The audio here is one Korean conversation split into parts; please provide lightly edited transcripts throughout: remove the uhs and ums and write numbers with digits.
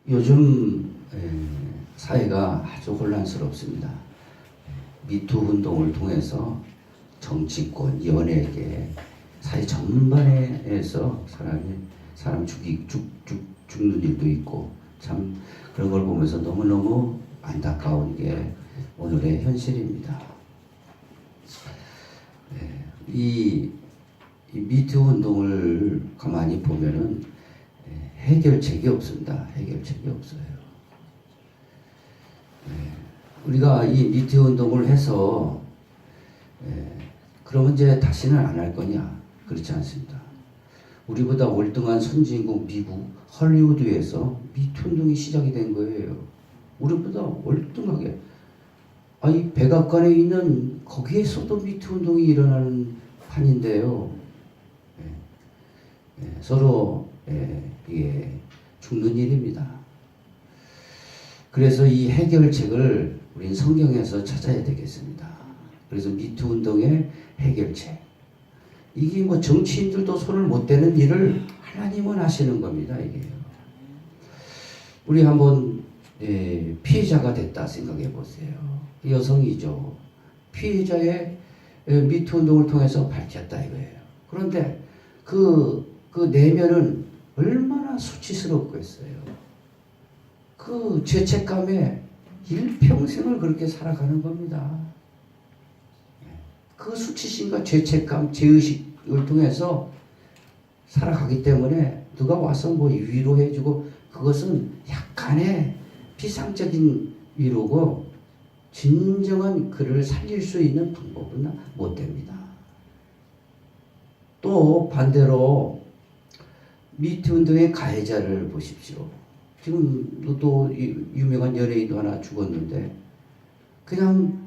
요즘 사회가 아주 혼란스럽습니다. 미투 운동을 통해서 정치권, 연예계, 사회 전반에서 사람 죽는 일도 있고 참 그런 걸 보면서 너무너무 안타까운 게 오늘의 현실입니다. 이 미투 운동을 가만히 보면은 해결책이 없습니다. 해결책이 없어요. 우리가 이 미투 운동을 해서 그러면 이제 다시는 안 할 거냐? 그렇지 않습니다. 우리보다 월등한 선진국 미국 헐리우드에서 미투 운동이 시작이 된 거예요. 우리보다 월등하게. 이 백악관에 있는 거기에서도 미투 운동이 일어나는 판인데요. 서로 이게 죽는 일입니다. 그래서 이 해결책을 우리는 성경에서 찾아야 되겠습니다. 그래서 미투 운동의 해결책. 이게 뭐 정치인들도 손을 못 대는 일을 하나님은 하시는 겁니다. 이게요. 우리 한번 피해자가 됐다 생각해 보세요. 여성이죠. 피해자의 미투 운동을 통해서 밝혔다 이거예요. 그런데 그 내면은 얼마나 수치스럽겠어요. 그 죄책감에 일평생을 그렇게 살아가는 겁니다. 그 수치심과 죄책감, 죄의식을 통해서 살아가기 때문에 누가 와서 뭐 위로해주고 그것은 약간의 비상적인 위로고 진정한 그를 살릴 수 있는 방법은 못 됩니다. 또 반대로 미투 운동의 가해자를 보십시오. 지금 또 유명한 연예인도 하나 죽었는데 그냥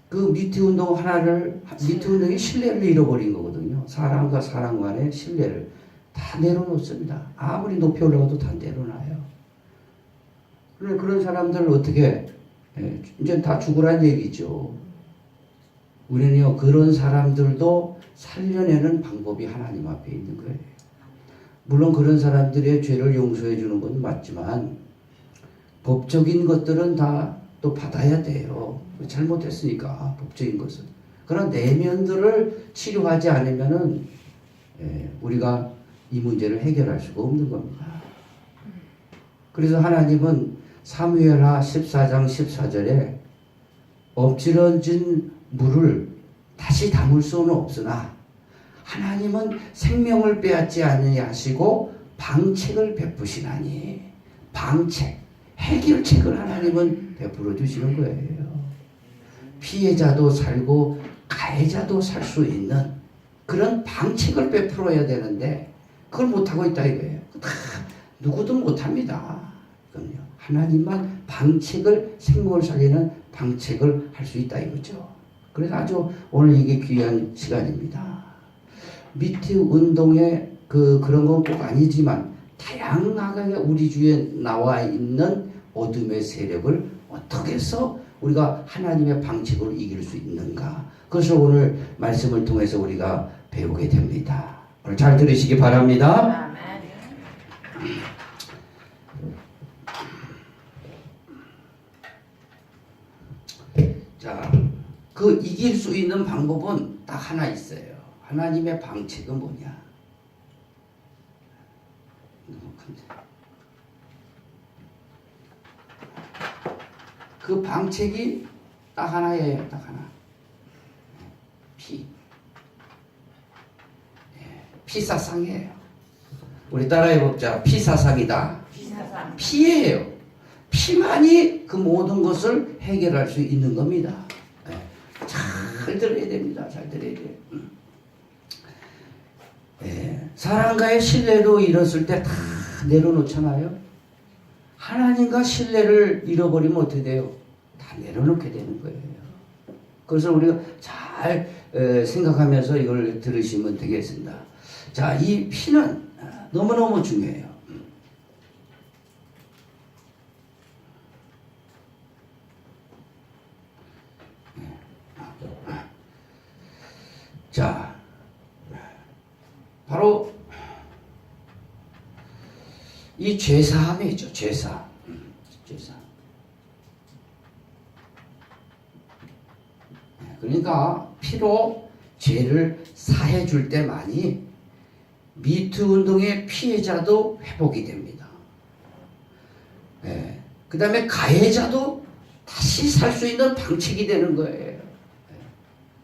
그 미투 운동 하나를 미투 운동의 신뢰를 잃어버린 거거든요. 사람과 사람 간의 신뢰를 다 내려놓습니다. 아무리 높이 올라가도 다 내려놔요. 그런 사람들을 어떻게 이제 다 죽으란 얘기죠. 우리는요 그런 사람들도 살려내는 방법이 하나님 앞에 있는 거예요. 물론 그런 사람들의 죄를 용서해 주는 건 맞지만 법적인 것들은 다 또 받아야 돼요. 잘못했으니까 법적인 것은. 그러나 내면들을 치료하지 않으면은 우리가 이 문제를 해결할 수가 없는 겁니다. 그래서 하나님은 사무엘하 14장 14절에 엎질러진 물을 다시 담을 수는 없으나 하나님은 생명을 빼앗지 아니하시고 방책을 베푸시나니 방책, 해결책을 하나님은 베풀어 주시는 거예요. 피해자도 살고 가해자도 살 수 있는 그런 방책을 베풀어야 되는데 그걸 못하고 있다 이거예요. 다 누구든 못합니다. 그럼요. 하나님만 방책을 생명을 살리는 방책을 할 수 있다 이거죠. 그래서 아주 오늘 이게 귀한 시간입니다. 미투 운동의 그런 건 꼭 아니지만 다양하게 우리 주위에 나와 있는 어둠의 세력을 어떻게 해서 우리가 하나님의 방책으로 이길 수 있는가. 그것을 오늘 말씀을 통해서 우리가 배우게 됩니다. 오늘 잘 들으시기 바랍니다. 자, 그 이길 수 있는 방법은 딱 하나 있어요. 하나님의 방책은 뭐냐? 그 방책이 딱 하나예요. 딱 하나. 피사상이에요. 우리 따라해봅자. 피사상이다. 피사상. 피예요. 피만이 그 모든 것을 해결할 수 있는 겁니다. 잘 들어야 됩니다. 잘 들어야 돼요. 사람과의 신뢰도 잃었을 때 다 내려놓잖아요. 하나님과 신뢰를 잃어버리면 어떻게 돼요? 다 내려놓게 되는 거예요. 그래서 우리가 잘 생각하면서 이걸 들으시면 되겠습니다. 자, 이 피는 너무너무 중요해요. 자, 바로 이 죄사함이죠. 죄사함. 죄사함. 그러니까 피로 죄를 사해 줄 때만이 미투 운동의 피해자도 회복이 됩니다. 그 다음에 가해자도 다시 살 수 있는 방책이 되는 거예요.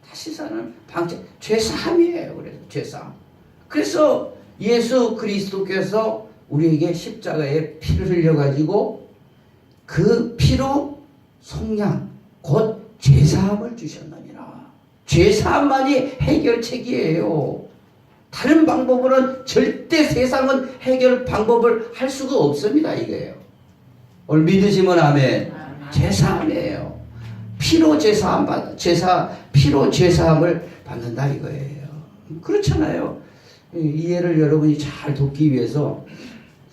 다시 사는 방책, 죄사함이에요. 그래서 죄사함. 그래서 예수 그리스도께서 우리에게 십자가에 피를 흘려가지고 그 피로 속량, 곧 죄사함을 주셨느니라. 죄사함만이 해결책이에요. 다른 방법으로는 절대 세상은 해결 방법을 할 수가 없습니다. 이거예요. 오늘 믿으시면 아멘. 죄사함이에요. 피로 피로 죄사함을 받는다 이거예요. 그렇잖아요. 이해를 여러분이 잘 돕기 위해서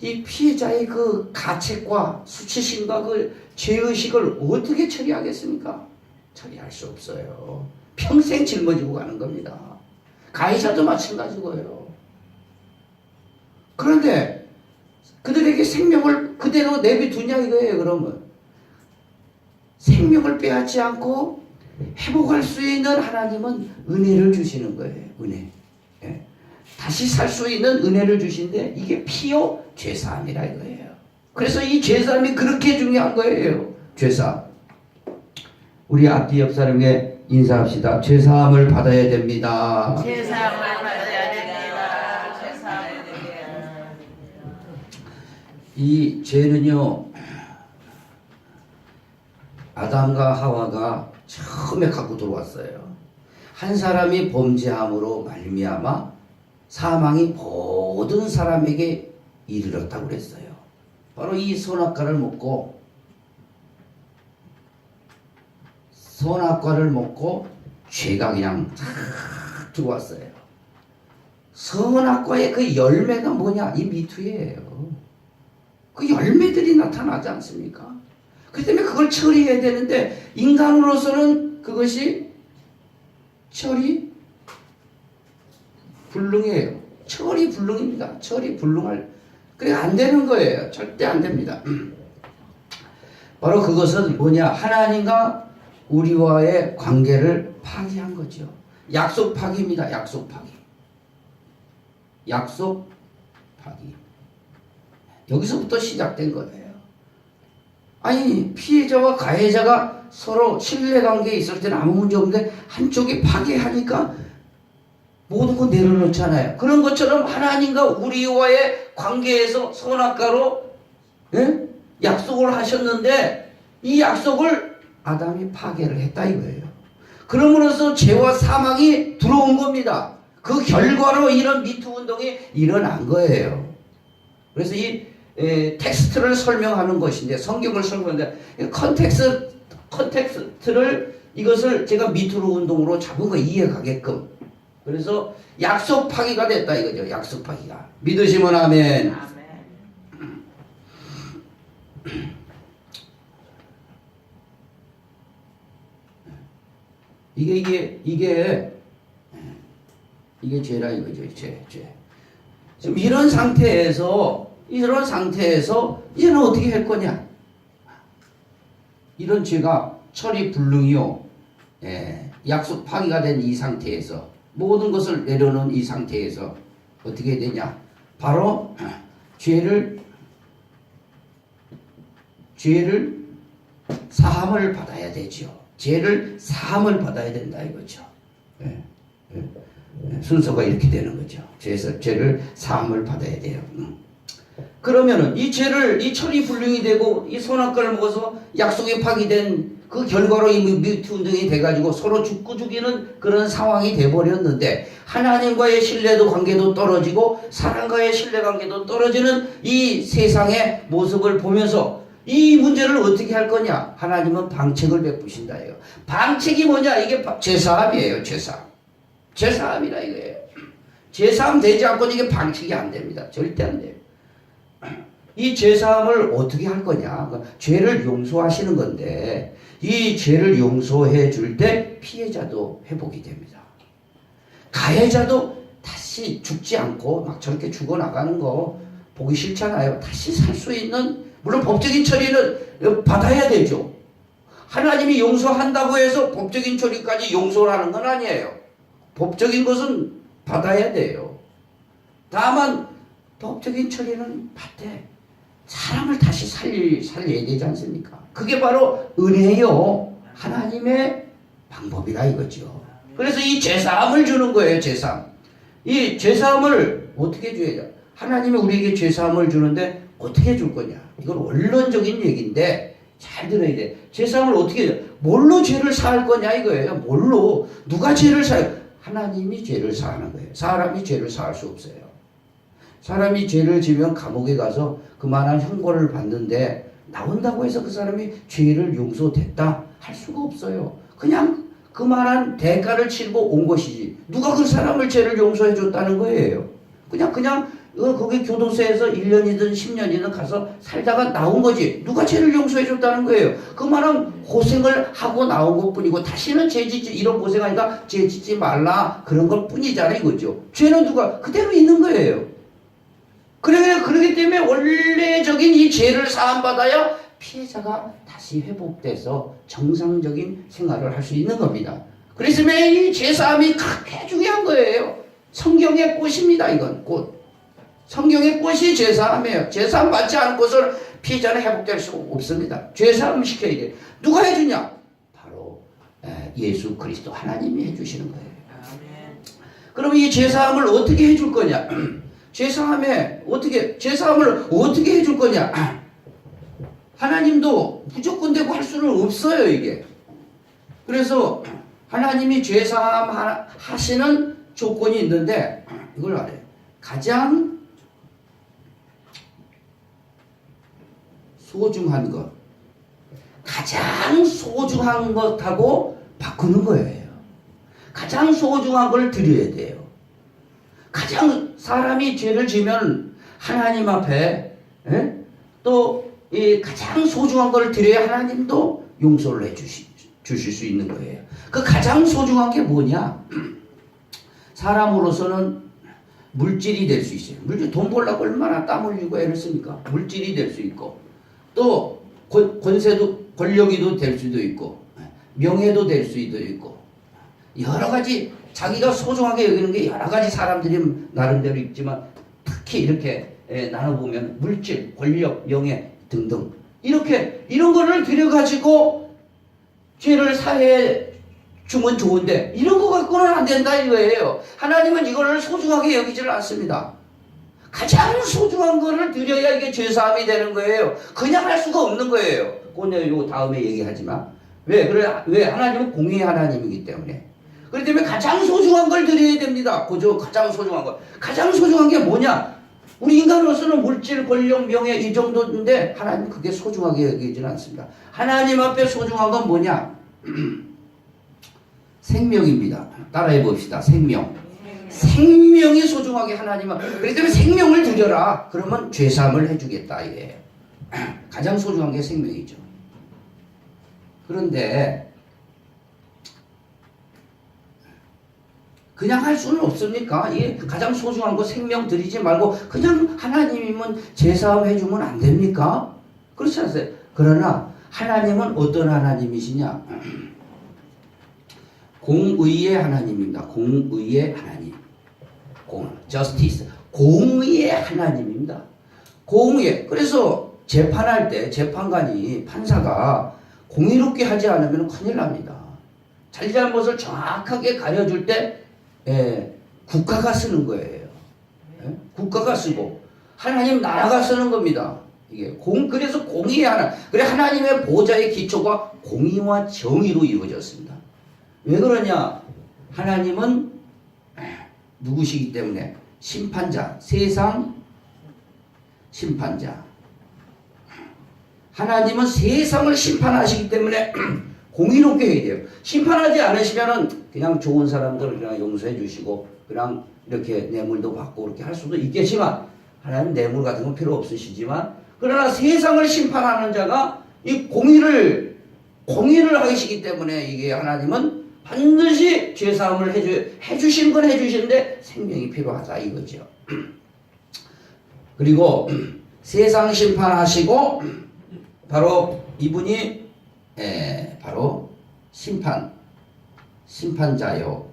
이 피해자의 그 가책과 수치심과 그 죄의식을 어떻게 처리하겠습니까? 처리할 수 없어요. 평생 짊어지고 가는 겁니다. 가해자도 마찬가지고요. 그런데 그들에게 생명을 그대로 내비두냐 이거예요. 그러면 생명을 빼앗지 않고 회복할 수 있는 하나님은 은혜를 주시는 거예요. 은혜. 예. 다시 살 수 있는 은혜를 주신데 이게 피요 죄사함이라 이거예요. 그래서 이 죄사함이 그렇게 중요한 거예요. 죄사함. 우리 앞뒤 옆 사람에게 인사합시다. 죄사함을 받아야 됩니다. 죄사함을 받아야 됩니다. 죄사함을 됩니다. 이 죄는요, 아담과 하와가 처음에 갖고 들어왔어요. 한 사람이 범죄함으로 말미암아 사망이 모든 사람에게 이르렀다고 그랬어요. 바로 이 선악과를 먹고 죄가 그냥 탁 들어왔어요. 선악과의 그 열매가 뭐냐? 이 미투예요. 그 열매들이 나타나지 않습니까? 그 때문에 그걸 처리해야 되는데 인간으로서는 그것이 처리 불능이에요. 처리 불능입니다. 처리 불능할 그게 안 되는 거예요. 절대 안 됩니다. 바로 그것은 뭐냐? 하나님과 우리와의 관계를 파기한 거죠. 약속 파기입니다. 약속 파기. 약속 파기. 여기서부터 시작된 거예요. 아니 피해자와 가해자가 서로 신뢰관계에 있을 때는 아무 문제 없는데 한쪽이 파괴하니까 모든 거 내려놓잖아요. 그런 것처럼 하나님과 우리와의 관계에서 선악과로 약속을 하셨는데 이 약속을 아담이 파괴를 했다 이거예요. 그러므로서 죄와 사망이 들어온 겁니다. 그 결과로 이런 미투 운동이 일어난 거예요. 그래서 이 텍스트를 설명하는 것인데 성경을 설명하는데 컨텍스트를 이것을 제가 미투 운동으로 잡은 거 이해가게끔 그래서 약속 파기가 됐다 이거죠. 약속 파기가 믿으시면 아멘. 이게 죄라 이거죠. 죄. 지금 이런 상태에서 이제는 어떻게 할 거냐? 이런 죄가 처리 불능이요. 약속 파기가 된 이 상태에서 모든 것을 내려놓은 이 상태에서 어떻게 되냐? 바로 죄를 사함을 받아야 되죠. 죄를 사함을 받아야 된다 이거죠. 순서가 이렇게 되는 거죠. 죄를 사함을 받아야 돼요. 그러면은 이 처리 불능이 되고 이 선악과를 먹어서 약속이 파기된 그 결과로 이 미투 운동이 돼가지고 서로 죽고 죽이는 그런 상황이 돼버렸는데 하나님과의 신뢰도 관계도 떨어지고 사람과의 신뢰 관계도 떨어지는 이 세상의 모습을 보면서 이 문제를 어떻게 할 거냐? 하나님은 방책을 베푸신다 해요. 방책이 뭐냐? 이게 죄사함이에요. 죄사함이라 이거예요. 죄사함 되지 않고는 이게 방책이 안 됩니다. 절대 안 돼요. 이 죄사함을 어떻게 할 거냐? 죄를 용서하시는 건데 이 죄를 용서해 줄 때 피해자도 회복이 됩니다. 가해자도 다시 죽지 않고 막 저렇게 죽어나가는 거 보기 싫잖아요. 다시 살 수 있는, 물론 법적인 처리는 받아야 되죠. 하나님이 용서한다고 해서 법적인 처리까지 용서를 하는 건 아니에요. 법적인 것은 받아야 돼요. 다만 법적인 처리는 받되 사람을 다시 살려야 되지 않습니까? 그게 바로 은혜요, 하나님의 방법이라 이거죠. 그래서 이 죄사함을 주는 거예요. 죄사함. 이 죄사함을 어떻게 줘야 돼? 하나님이 우리에게 죄사함을 주는데 어떻게 줄 거냐? 이건 원론적인 얘기인데 잘 들어야 돼. 죄사함을 어떻게 해? 뭘로 죄를 사할 거냐 이거예요. 뭘로? 누가 죄를 사요? 하나님이 죄를 사하는 거예요. 사람이 죄를 사할 수 없어요. 사람이 죄를 지면 감옥에 가서 그만한 형벌을 받는데 나온다고 해서 그 사람이 죄를 용서됐다 할 수가 없어요. 그냥 그만한 대가를 치르고 온 것이지. 누가 그 사람을 죄를 용서해 줬다는 거예요. 그냥 거기 교도소에서 1년이든 10년이든 가서 살다가 나온 거지. 누가 죄를 용서해 줬다는 거예요. 그만한 고생을 하고 나온 것 뿐이고 다시는 죄 짓지, 이런 고생하니까 죄 짓지 말라, 그런 것 뿐이잖아 이거죠. 죄는 누가 그대로 있는 거예요. 그러기 때문에 원래적인 이 죄를 사함받아야 피해자가 다시 회복돼서 정상적인 생활을 할 수 있는 겁니다. 그래서 이 죄사함이 그렇게 중요한 거예요. 성경의 꽃입니다. 이건 꽃. 성경의 꽃이 죄사함이에요. 죄사함 받지 않은 것을 피해자는 회복될 수 없습니다. 죄사함 시켜야 돼. 누가 해주냐? 바로 예수 그리스도 하나님이 해주시는 거예요. 그럼 이 죄사함을 어떻게 해줄 거냐? 죄사함을 어떻게 해줄 거냐? 하나님도 무조건 되고 할 수는 없어요, 이게. 그래서 하나님이 죄사함 하시는 조건이 있는데 이걸 알아요. 가장 소중한 것, 가장 소중한 것하고 바꾸는 거예요. 가장 소중한 걸 드려야 돼요. 가장 사람이 죄를 지면 하나님 앞에 또 이 가장 소중한 걸 드려야 하나님도 용서를 주실 수 있는 거예요. 그 가장 소중한 게 뭐냐? 사람으로서는 물질이 될 수 있어요. 물질, 돈 벌려고 얼마나 땀 흘리고 애를 씁니까? 물질이 될 수 있고, 또 권세도, 권력이도 될 수도 있고, 명예도 될 수도 있고, 여러 가지 자기가 소중하게 여기는 게 여러 가지 사람들이 나름대로 있지만 특히 이렇게 나눠보면 물질, 권력, 명예 등등 이런 거를 들여가지고 죄를 사해 주면 좋은데 이런 거 갖고는 안 된다 이거예요. 하나님은 이거를 소중하게 여기지를 않습니다. 가장 소중한 거를 드려야 이게 죄사함이 되는 거예요. 그냥 할 수가 없는 거예요. 그건 요 다음에 얘기하지만 왜 하나님은 공의의 하나님이기 때문에. 그렇기 때문에 가장 소중한 걸 드려야 됩니다. 그죠? 가장 소중한 것. 가장 소중한 게 뭐냐? 우리 인간으로서는 물질, 권력, 명예 이 정도인데 하나님은 그게 소중하게 여기지는 않습니다. 하나님 앞에 소중한 건 뭐냐? 생명입니다. 따라해 봅시다. 생명. 생명이 소중하게 하나님은. 그렇기 때문에 생명을 드려라. 그러면 죄사함을 해주겠다 이거예요. 가장 소중한 게 생명이죠. 그런데 그냥 할 수는 없습니까? 이 가장 소중한 거 생명 드리지 말고 그냥 하나님이면 제사함 해주면 안 됩니까? 그렇지 않아요? 그러나 하나님은 어떤 하나님이시냐? 공의의 하나님입니다. 공의의 하나님. justice. 공의의 하나님입니다. 공의. 그래서 재판할 때 재판관이, 판사가 공의롭게 하지 않으면 큰일 납니다. 잘잘못을 정확하게 가려줄 때 국가가 쓰는 거예요. 국가가 쓰고 하나님 나라가 쓰는 겁니다. 이게 그래서 공의의 하나. 그래 하나님의 보좌의 기초가 공의와 정의로 이루어졌습니다. 왜 그러냐? 하나님은 누구시기 때문에 심판자, 세상 심판자. 하나님은 세상을 심판하시기 때문에 공의롭게 해야 돼요. 심판하지 않으시면은 그냥 좋은 사람들 그냥 용서해 주시고 그냥 이렇게 뇌물도 받고 그렇게 할 수도 있겠지만 하나님 뇌물 같은 건 필요 없으시지만 그러나 세상을 심판하는 자가 이 공의를 하시기 때문에 이게 하나님은 반드시 죄사함을 해주신 건 해주시는데 생명이 필요하다 이거죠. 그리고 세상 심판하시고 바로 이분이 바로 심판자요.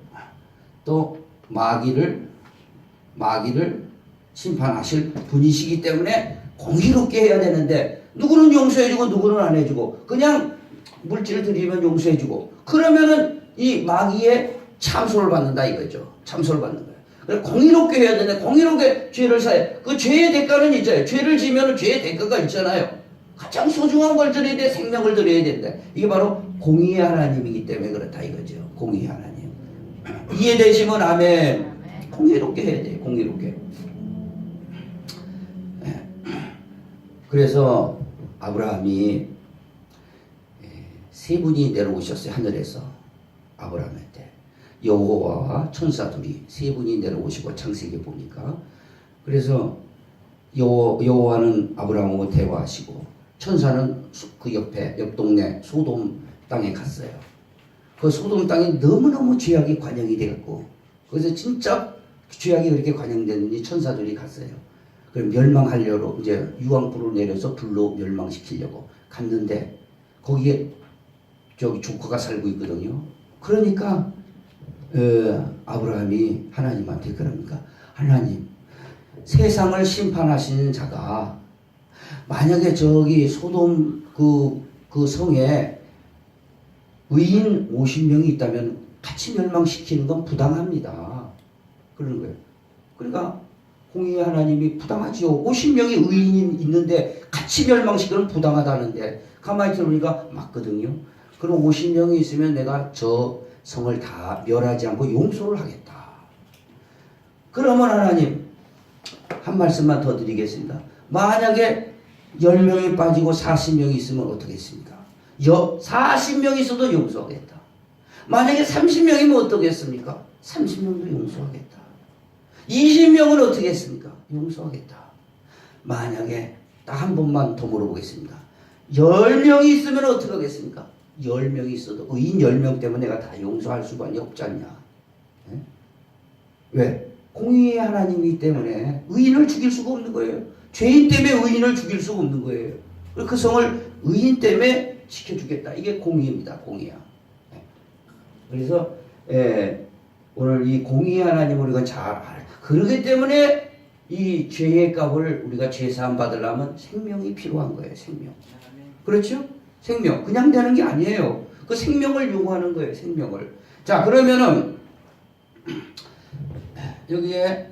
또 마귀를 심판하실 분이시기 때문에 공의롭게 해야 되는데 누구는 용서해주고 누구는 안 해주고 그냥 물질을 드리면 용서해주고 그러면은 이 마귀의 참소를 받는다 이거죠. 참소를 받는 거예요. 그래서 공의롭게 해야 되는데 공의롭게 죄를 사해. 그 죄의 대가는 있잖아요. 죄를 지면 죄의 대가가 있잖아요. 가장 소중한 걸 드려야 돼. 생명을 드려야 된다. 이게 바로 공의의 하나님이기 때문에 그렇다 이거죠. 공의의 하나님. 이해되시면 아멘. 공의롭게 해야 돼요. 공의롭게. 그래서 아브라함이 세 분이 내려오셨어요. 하늘에서 아브라함한테 여호와와 천사 둘이 세 분이 내려오시고 창세기 보니까 그래서 여호와는 아브라함하고 대화하시고 천사는 그 옆 동네 소돔 땅에 갔어요. 그 소돔 땅이 너무너무 죄악이 관영이 되었고 그래서 진짜 죄악이 그렇게 관영됐는지 천사들이 갔어요. 그럼 멸망하려고 이제 유황불을 내려서 불로 멸망시키려고 갔는데 거기에 저기 조카가 살고 있거든요. 그러니까 아브라함이 하나님한테 그럽니까? 하나님, 세상을 심판하시는 자가 만약에 저기 소돔 그 성에 의인 50명이 있다면 같이 멸망시키는 건 부당합니다. 그러는 거예요. 그러니까 공의의 하나님이 부당하지요. 50명이 의인이 있는데 같이 멸망시키는 부당하다는데 가만히 들어보니까 맞거든요. 그럼 50명이 있으면 내가 저 성을 다 멸하지 않고 용서를 하겠다. 그러면 하나님 한 말씀만 더 드리겠습니다. 만약에 10명이 빠지고 40명이 있으면 어떻게 했습니까? 40명이 있어도 용서하겠다. 만약에 30명이면 어떻겠습니까? 30명도 용서하겠다. 20명은 어떻게 했습니까? 용서하겠다. 만약에 딱 한 번만 더 물어보겠습니다. 10명이 있으면 어떻게 하겠습니까? 10명이 있어도 의인 10명 때문에 내가 다 용서할 수만이 없지 않냐. 네? 왜? 공의의 하나님이기 때문에 의인을 죽일 수가 없는 거예요. 죄인 때문에 의인을 죽일 수가 없는 거예요. 그 성을 의인 때문에 지켜주겠다. 이게 공의입니다. 공의야. 네. 그래서 오늘 이 공의의 하나님을 우리가 잘 알아요. 그렇기 때문에 이 죄의 값을 우리가 죄사함 받으려면 생명이 필요한 거예요. 생명. 그렇죠? 생명. 그냥 되는 게 아니에요. 그 생명을 요구하는 거예요. 생명을. 자, 그러면은 여기에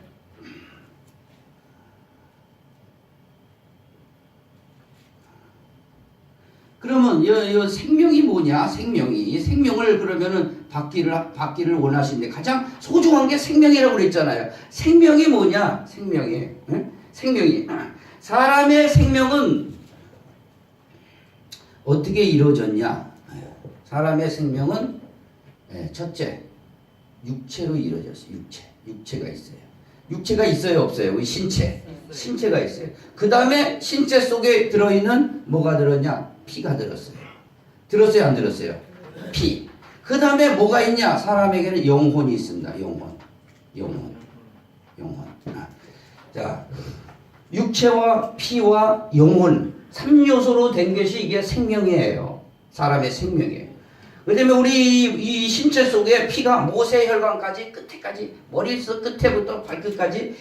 그러면 이 생명이 뭐냐? 생명을 그러면은 받기를 원하시는데 가장 소중한 게 생명이라고 그랬잖아요. 생명이 뭐냐? 생명이. 응? 생명이. 사람의 생명은 어떻게 이루어졌냐? 사람의 생명은 첫째 육체로 이루어졌어요. 육체가 있어요. 육체가 있어요, 없어요? 우리 신체가 있어요. 그 다음에 신체 속에 들어있는 뭐가 들었냐? 피가 들었어요. 들었어요, 안 들었어요? 피. 그 다음에 뭐가 있냐? 사람에게는 영혼이 있습니다. 영혼. 자, 육체와 피와 영혼 3요소로 된 것이 이게 생명이에요. 사람의 생명이에요. 그 다음에 우리 이 신체 속에 피가 모세혈관까지 끝에까지 머리에서 끝에부터 발끝까지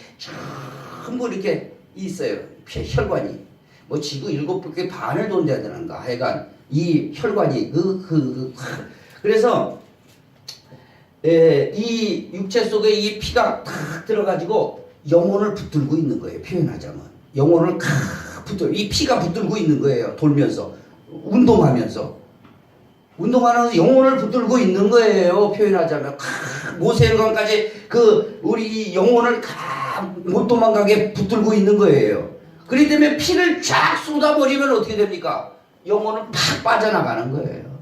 전부 이렇게 있어요. 혈관이. 뭐 지구 7바퀴 반을 돈다든가 하여간 이 혈관이 그래서 이 육체 속에 이 피가 탁 들어가지고 영혼을 붙들고 있는 거예요. 표현하자면 영혼을 이 피가 붙들고 있는 거예요. 돌면서 운동하면서 영혼을 붙들고 있는 거예요. 표현하자면 모세혈관까지 우리 영혼을 못 도망가게 붙들고 있는 거예요. 그렇기 때문에 피를 쫙 쏟아버리면 어떻게 됩니까? 영혼은 팍 빠져나가는 거예요.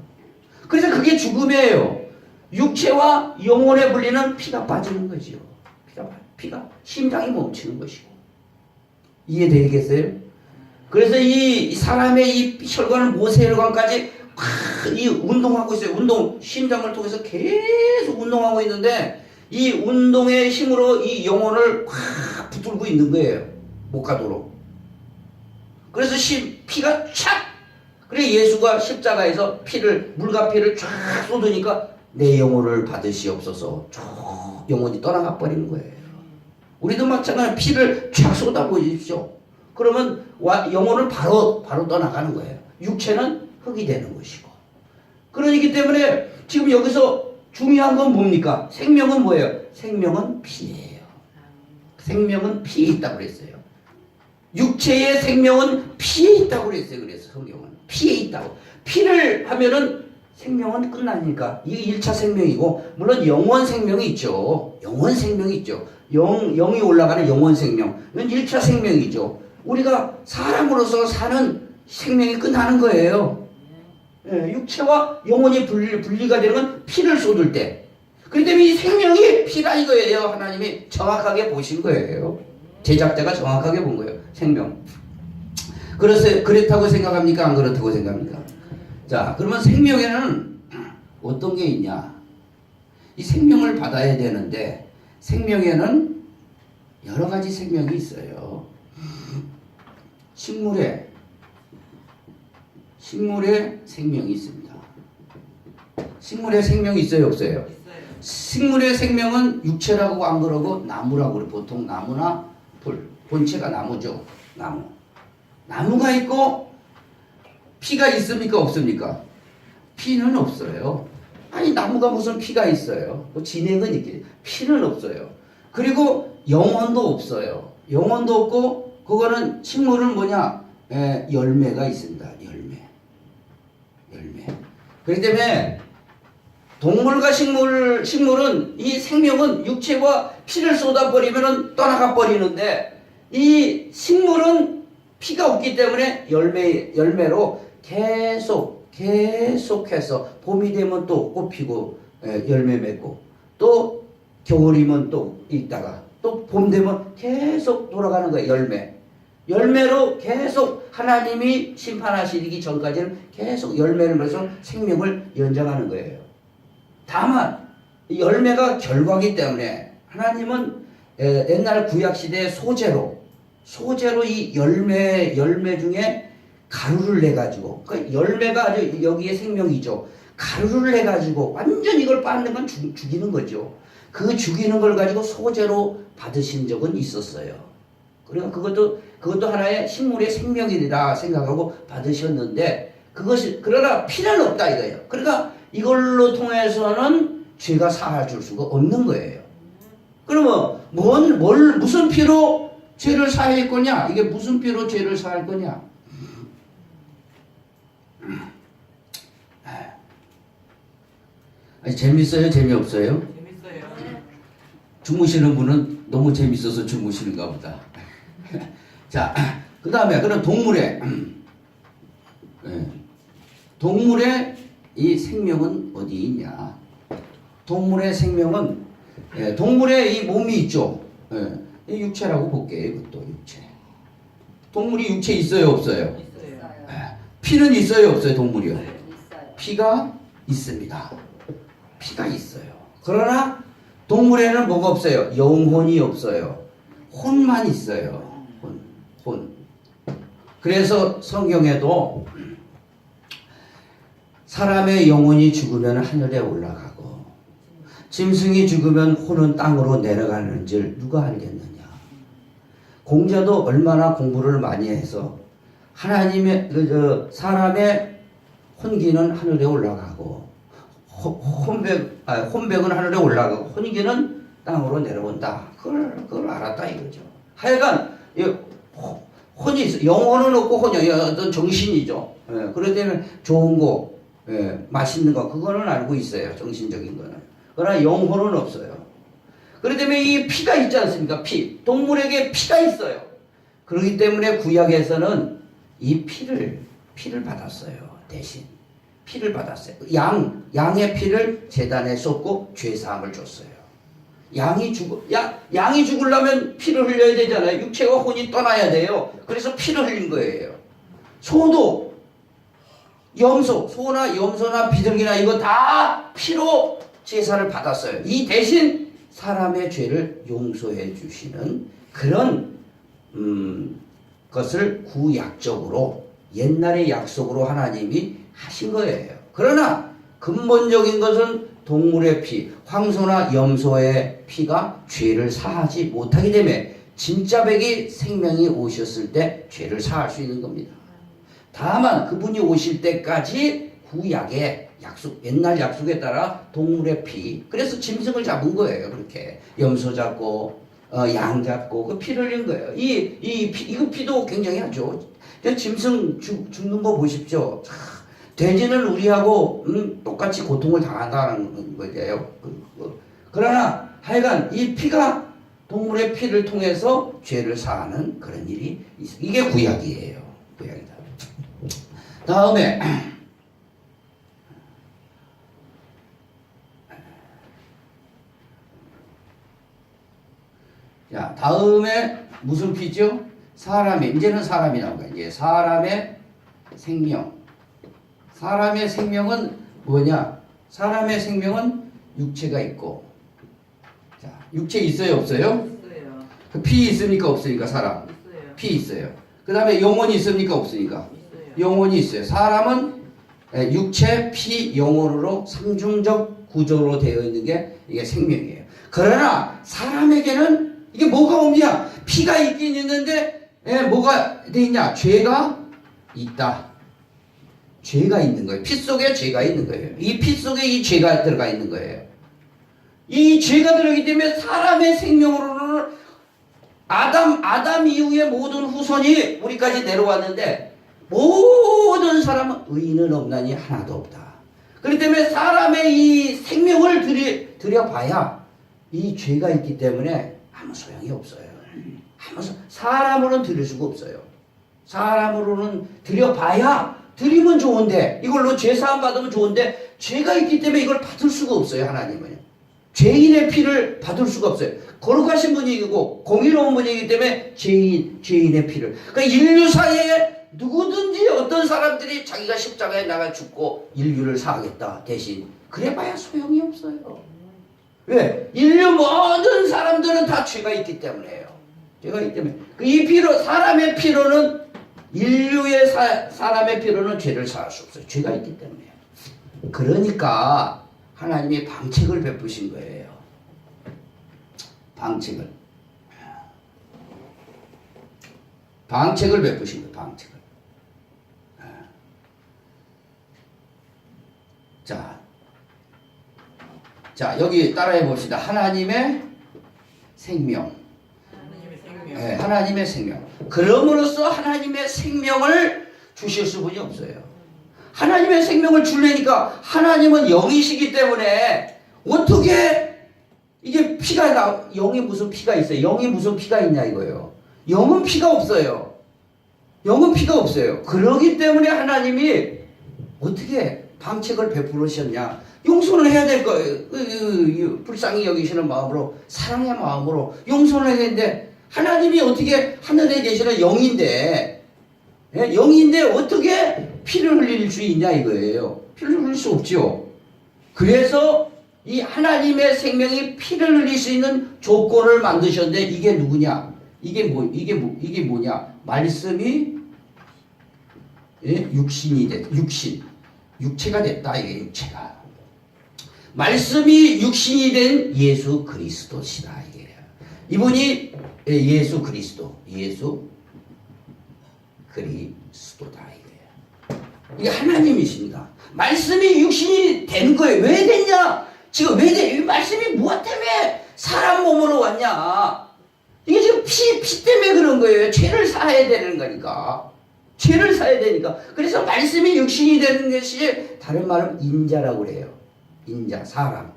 그래서 그게 죽음이에요. 육체와 영혼에 불리는 피가 빠지는 거죠. 피가 심장이 멈추는 것이고. 이해되겠어요? 그래서 이 사람의 이 혈관을 모세혈관까지 이 운동하고 있어요. 심장을 통해서 계속 운동하고 있는데 이 운동의 힘으로 이 영혼을 확 붙들고 있는 거예요. 못 가도록. 그래서 피가 촥! 그래 예수가 십자가에서 물과 피를 쫙 쏟으니까 내 영혼을 받으시옵소서. 쭉 영혼이 떠나가 버리는 거예요. 우리도 마찬가지로 피를 쫙 쏟아부으십시오. 그러면 영혼을 바로 떠나가는 거예요. 육체는 흙이 되는 것이고. 그러기 때문에 지금 여기서 중요한 건 뭡니까? 생명은 뭐예요? 생명은 피예요. 생명은 피에 있다고 그랬어요. 육체의 생명은 피에 있다고 그랬어요. 그래서 성경은 피에 있다고. 피를 하면은 생명은 끝나니까 이게 1차 생명이고, 물론 영원 생명이 있죠. 영원 생명이 있죠. 영이 올라가는 영원 생명. 이건 1차 생명이죠. 우리가 사람으로서 사는 생명이 끝나는 거예요. 예, 육체와 영혼이 분리가 되는 건 피를 쏟을 때. 그렇기 때문에 이 생명이 피라 이거예요. 하나님이 정확하게 보신 거예요. 제작자가 정확하게 본 거예요. 생명. 그렇다고 생각합니까? 안 그렇다고 생각합니까? 자, 그러면 생명에는 어떤 게 있냐? 이 생명을 받아야 되는데 생명에는 여러 가지 생명이 있어요. 식물에 생명이 있습니다. 식물에 생명이 있어요, 없어요? 식물의 생명은 육체라고 안 그러고 나무라고 그래. 보통 나무나 본체가 나무죠. 나무가 있고 피가 있습니까, 없습니까? 피는 없어요. 아니 나무가 무슨 피가 있어요? 뭐 진액은 있겠지. 피는 없어요. 그리고 영혼도 없어요. 영혼도 없고 그거는 식물은 뭐냐? 열매가 있습니다. 열매. 그렇기 때문에 동물과 식물은 이 생명은 육체와 피를 쏟아버리면 떠나가 버리는데 이 식물은 피가 없기 때문에 열매로 계속해서 봄이 되면 또 꽃 피고 열매 맺고 또 겨울이면 또 있다가 또 봄 되면 계속 돌아가는 거예요. 열매로 계속 하나님이 심판하시기 전까지는 계속 열매를 맺어서 생명을 연장하는 거예요. 다만 열매가 결과기 때문에 하나님은 옛날 구약시대의 소재로 이 열매 중에 가루를 내가지고, 그러니까 열매가 아주 여기에 생명이죠. 가루를 내가지고 완전 이걸 빻는 건 죽이는 거죠. 그 죽이는 걸 가지고 소재로 받으신 적은 있었어요. 그러니까 그것도 하나의 식물의 생명이라 생각하고 받으셨는데 그러나 피는 없다 이거예요. 그러니까 이걸로 통해서는 죄가 사해줄 수가 없는 거예요. 그러면 무슨 피로 죄를 사할 거냐? 이게 무슨 피로 죄를 사할 거냐? 아니, 재밌어요? 재미없어요? 재밌어요. 주무시는 분은 너무 재밌어서 주무시는가 보다. 자, 그 다음에 그런 동물의 이 생명은 어디 있냐? 동물의 생명은 동물의 이 몸이 있죠. 이 육체라고 볼게요. 이것도 육체. 동물이 육체 있어요, 없어요? 있어요. 피는 있어요, 없어요? 동물이요? 있어요. 피가 있습니다. 피가 있어요. 그러나 동물에는 뭐가 없어요? 영혼이 없어요. 혼만 있어요. 혼. 그래서 성경에도 사람의 영혼이 죽으면 하늘에 올라가고 짐승이 죽으면 혼은 땅으로 내려가는 줄 누가 알겠느냐. 공자도 얼마나 공부를 많이 해서 하나님의 사람의 혼기는 하늘에 올라가고 혼백은 하늘에 올라가고 혼기는 땅으로 내려온다. 그걸 알았다 이거죠. 하여간 혼이 있어. 영혼은 없고 혼이 어떤 정신이죠. 그렇기 때문에 좋은 거, 맛있는 거 그거는 알고 있어요. 정신적인 거는. 그러나 영혼은 없어요. 그렇기 때문에 이 피가 있지 않습니까? 동물에게 피가 있어요. 그렇기 때문에 구약에서는 이 피를 받았어요. 대신 피를 받았어요. 양의 피를 제단에 쏟고 죄사함을 줬어요. 양이 죽으려면 피를 흘려야 되잖아요. 육체와 혼이 떠나야 돼요. 그래서 피를 흘린 거예요. 소도 소나 염소나 비둘기나 이거 다 피로 제사를 받았어요. 이 대신 사람의 죄를 용서해 주시는 그런 것을 구약적으로 옛날의 약속으로 하나님이 하신 거예요. 그러나 근본적인 것은 동물의 피, 황소나 염소의 피가 죄를 사하지 못하기 때문에 진짜 백이 생명이 오셨을 때 죄를 사할 수 있는 겁니다. 다만 그분이 오실 때까지 구약의 약속, 옛날 약속에 따라 동물의 피, 그래서 짐승을 잡은 거예요. 그렇게 염소 잡고 양 잡고 그 피를 흘린 거예요. 이거 피도 굉장히 하죠. 짐승 죽는 거 보십시오. 돼지는 우리하고 똑같이 고통을 당한다는 거예요. 그러나 하여간 이 피가 동물의 피를 통해서 죄를 사하는 그런 일이 있어요. 이게 구약이에요. 구약이다. 다음에 자, 다음에 무슨 피죠? 이제는 사람이 나온 거예요. 이제 사람의 생명. 사람의 생명은 뭐냐? 사람의 생명은 육체가 있고, 자, 육체 있어요, 없어요? 있어요. 그 피 있습니까, 없습니까, 사람? 있어요. 피 있어요. 그 다음에 영혼이 있습니까, 없습니까? 있어요. 영혼이 있어요. 사람은 육체, 피, 영혼으로 삼중적 구조로 되어 있는 게 이게 생명이에요. 그러나 사람에게는 이게 뭐가 없냐? 피가 있긴 있는데 뭐가 돼 있냐? 죄가 있다. 죄가 있는 거예요. 피 속에 죄가 있는 거예요. 이 피 속에 이 죄가 들어가 있는 거예요. 이 죄가 들어가기 때문에 사람의 생명으로는 아담 이후의 모든 후손이 우리까지 내려왔는데 모든 사람은 의인은 없나니 하나도 없다. 그렇기 때문에 사람의 이 생명을 들여봐야 이 죄가 있기 때문에 아무 소용이 없어요. 사람으로는 드릴 수가 없어요. 사람으로는 드려봐야 드리면 좋은데 이걸로 죄사함 받으면 좋은데 죄가 있기 때문에 이걸 받을 수가 없어요. 하나님은 죄인의 피를 받을 수가 없어요. 거룩하신 분이고 공의로운 분이기 때문에 죄인의 피를, 그러니까 인류 사이에 누구든지 어떤 사람들이 자기가 십자가에 나가 죽고 인류를 사하겠다 대신 그래봐야 소용이 없어요. 왜? 인류 모든 사람들은 다 죄가 있기 때문에요. 죄가 있기 때문에 이 피로, 사람의 피로는, 인류의 사람의 피로는 죄를 사할 수 없어요. 죄가 있기 때문에요. 그러니까 하나님이 방책을 베푸신 거예요. 방책을 베푸신 거예요. 방책을. 자, 여기 따라해 봅시다. 하나님의 생명. 네, 하나님의 생명. 그럼으로써 하나님의 생명을 주실 수분이 없어요. 하나님의 생명을 주려니까 하나님은 영이시기 때문에 어떻게 이게 피가 영이 무슨 피가 있어요? 영이 무슨 피가 있냐 이거예요. 영은 피가 없어요. 영은 피가 없어요. 그러기 때문에 하나님이 어떻게 방책을 베풀으셨냐? 용서를 해야 될 거예요. 불쌍히 여기시는 마음으로, 사랑의 마음으로 용서를 해야 되는데 하나님이 어떻게 하늘에 계시는 영인데, 영인데 어떻게 피를 흘릴 수 있냐 이거예요. 피를 흘릴 수 없죠. 그래서 이 하나님의 생명이 피를 흘릴 수 있는 조건을 만드셨는데 이게 누구냐? 이게 뭐냐? 말씀이 육신이 됐, 육체가 됐다. 이게 육체가. 말씀이 육신이 된 예수 그리스도시다. 이게. 이분이 예수 그리스도다. 이게 하나님이십니다. 말씀이 육신이 된 거예요. 왜 됐냐? 지금 왜 돼? 이 말씀이 무엇 때문에 사람 몸으로 왔냐? 이게 지금 피 때문에 그런 거예요. 죄를 사해야 되는 거니까. 죄를 사야 되니까. 그래서 말씀이 육신이 되는 것이 다른 말은 인자라고 그래요. 인자, 사람.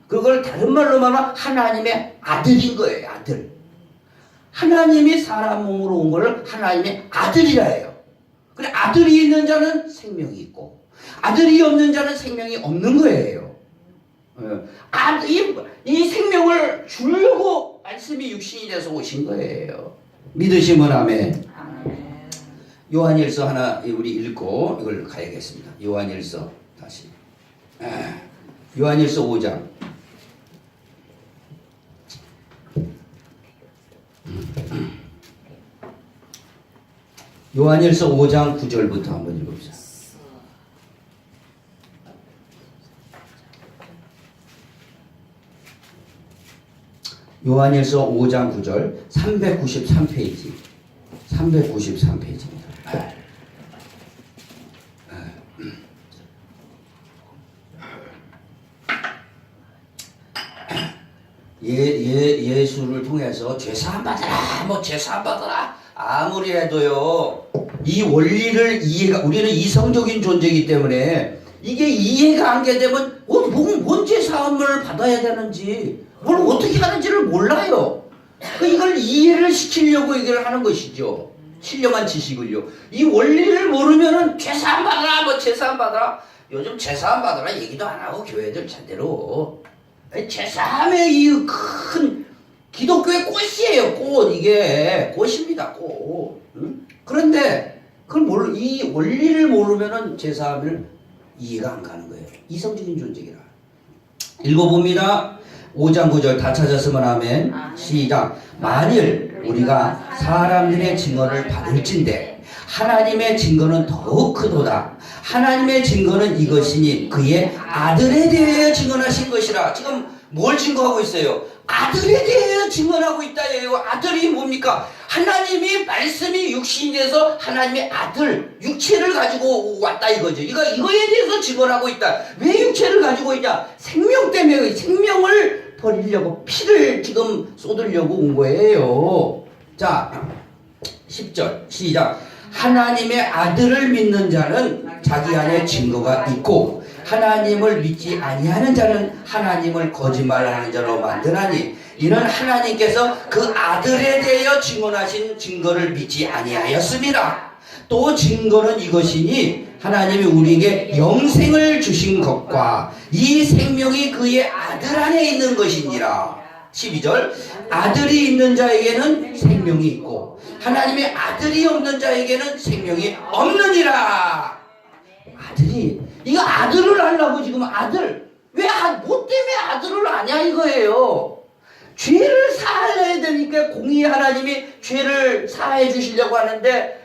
그걸 다른 말로 말하면 하나님의 아들인 거예요. 아들. 하나님이 사람 몸으로 온 거를 하나님의 아들이라 해요. 그래, 아들이 있는 자는 생명이 있고 아들이 없는 자는 생명이 없는 거예요. 이 생명을 주려고 말씀이 육신이 돼서 오신 거예요. 믿으시면 아멘. 요한일서 하나 우리 읽고 이걸 가야겠습니다. 요한일서 다시. 요한일서 5장. 요한일서 5장 9절부터 한번 읽읍시다. 요한일서 5장 9절 393페이지 393페이지입니다. 예수를 통해서 죄사함 받으라 뭐 죄사함 받으라 아무리 해도요 이 원리를 우리는 이성적인 존재이기 때문에 이게 이해가 안 되면 뭔 죄사함을 받아야 되는지 뭘 어떻게 하는지를 몰라요. 이걸 이해를 시키려고 얘기를 하는 것이죠. 신령한 지식을요. 이 원리를 모르면은 죄사함 받아라 뭐 죄사함 받아라 요즘 죄사함 받아라 얘기도 안 하고 교회들 제대로 죄사함의 이 큰 기독교의 꽃이에요. 꽃 이게 꽃입니다. 꽃. 응? 그런데 그걸 이 원리를 모르면은 죄사함을 이해가 안 가는 거예요. 이성적인 존재이라. 읽어봅니다. 5장 9절 다 찾았으면 아멘. 시작. 만일 우리가 사람들의 증언을 받을진대 하나님의 증거는 더욱 크도다. 하나님의 증거는 이것이니 그의 아들에 대하여 증언하신 것이라. 지금 뭘 증거하고 있어요? 아들에 대하여 증언하고 있다. 얘기고 아들이 뭡니까? 하나님이 말씀이 육신이 돼서 하나님의 아들 육체를 가지고 왔다 이거죠. 이거에 대해서 증언하고 있다. 왜 육체를 가지고 있냐? 생명 때문에 생명을 버리려고 피를 지금 쏟으려고 온 거예요. 자 10절 시작. 하나님의 아들을 믿는 자는 자기 안에 증거가 있고 하나님을 믿지 아니하는 자는 하나님을 거짓말하는 자로 만드나니 이는 하나님께서 그 아들에 대하여 증언하신 증거를 믿지 아니하였습니다. 또 증거는 이것이니 하나님이 우리에게 영생을 주신 것과 이 생명이 그의 아들 안에 있는 것이니라. 12절 아들이 있는 자에게는 생명이 있고 하나님의 아들이 없는 자에게는 생명이 없느니라. 아들이 이거 아들을 하려고 지금 아들 뭐 때문에 아들을 아냐 이거예요. 죄를 사해야 되니까 공의 하나님이 죄를 사해 주시려고 하는데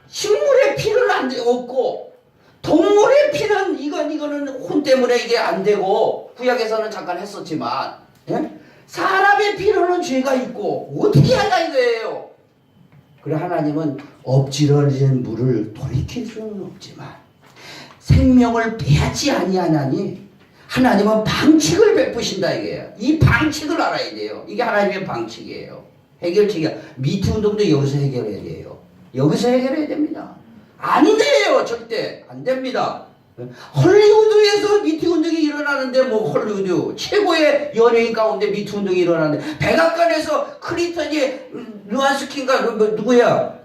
식물의 피는 없고 동물의 피는 이거는 혼 때문에 이게 안 되고 구약에서는 잠깐 했었지만 예? 사람의 피로는 죄가 있고 어떻게 하냐 이거예요. 그래 하나님은 엎질러진 물을 돌이킬 수는 없지만 생명을 빼앗지 아니하나니 하나님은 방칙을 베푸신다 이게요. 이 방칙을 알아야 돼요. 이게 하나님의 방칙이에요. 해결책이야. 미투 운동도 여기서 해결해야 돼요. 여기서 해결해야 됩니다. 안 돼요. 절대 안 됩니다. 헐리우드에서 미투 운동이 일어나는데 뭐 헐리우드 최고의 연예인 가운데 미투 운동이 일어나는데 백악관에서 클린턴이 르완스키인가 누구야?